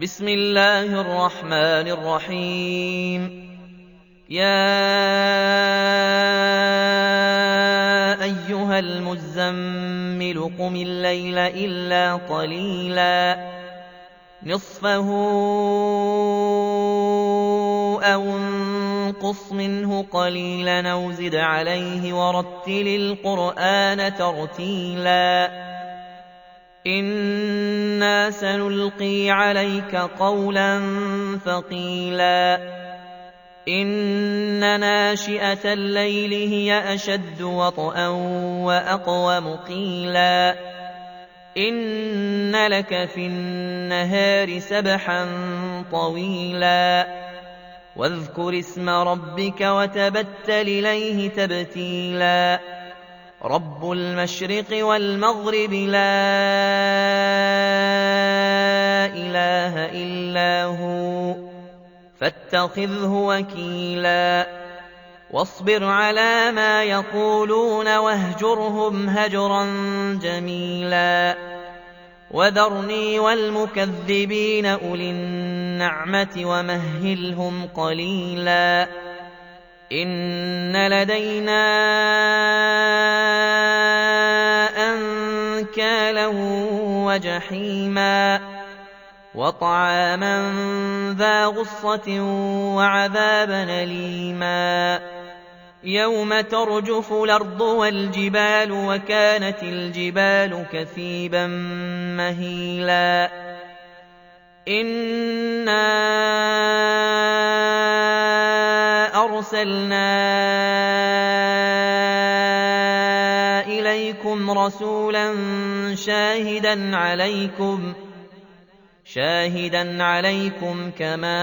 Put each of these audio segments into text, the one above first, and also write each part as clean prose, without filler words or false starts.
بسم الله الرحمن الرحيم. يا أيها المزمل قم الليل إلا قليلا نصفه أو انقص منه قليلا أو زد عليه ورتل القرآن ترتيلا إنا سنلقي عليك قولا ثقيلا إن ناشئة الليل هي أشد وطئا وأقوم قيلا إن لك في النهار سبحا طويلا واذكر اسم ربك وتبتل إليه تبتيلا رب المشرق والمغرب لا إله إلا هو فاتخذه وكيلا واصبر على ما يقولون واهجرهم هجرا جميلا وذرني والمكذبين أولي النعمة ومهلهم قليلا إن لدينا أنكالا وجحيما وطعاما ذا غصة وعذابا أليما يوم ترجف الأرض والجبال وكانت الجبال كثيبا مهيلا إنا أرسلنا إليكم رسولا شاهدا عليكم كما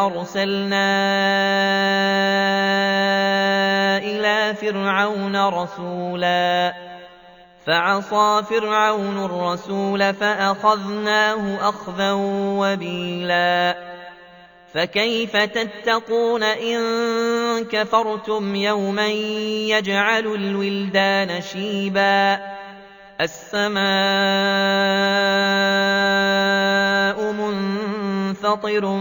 أرسلنا إلى فرعون رسولا فعصى فرعون الرسول فأخذناه أخذا وبيلا فكيف تتقون إن كفرتم يوما يجعل الولدان شيبا السماء منفطر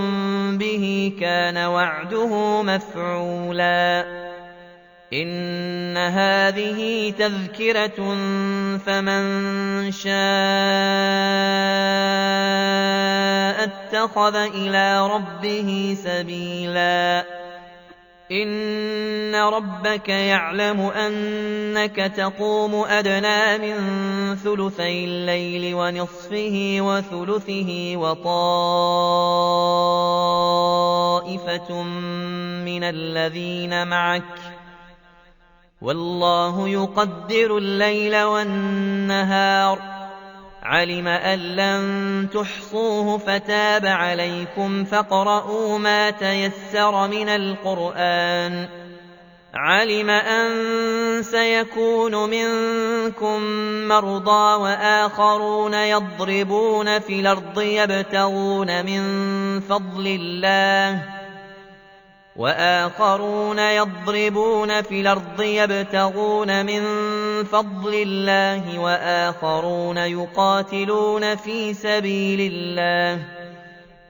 به كان وعده مفعولا إن هذه تذكرة فمن شاء اتخذ إلى ربه سبيلا إن ربك يعلم أنك تقوم أدنى من ثلثي الليل ونصفه وثلثه وطائفة من الذين معك والله يقدر الليل والنهار علم أن لن تحصوه فتاب عليكم فاقرؤوا ما تيسر من القرآن علم أن سيكون منكم مرضى وآخرون يضربون في الأرض يبتغون من فضل الله وآخرون يقاتلون في سبيل الله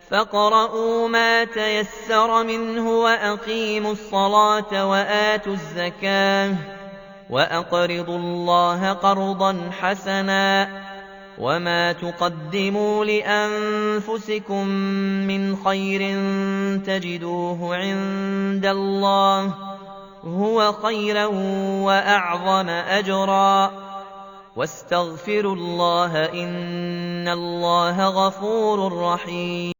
فاقرؤوا ما تيسر منه وأقيموا الصلاة وآتوا الزكاة وأقرضوا الله قرضا حسنا وما تقدموا لأنفسكم من خير تجدوه عند الله هو خيرا وأعظم أجرا واستغفروا الله إن الله غفور رحيم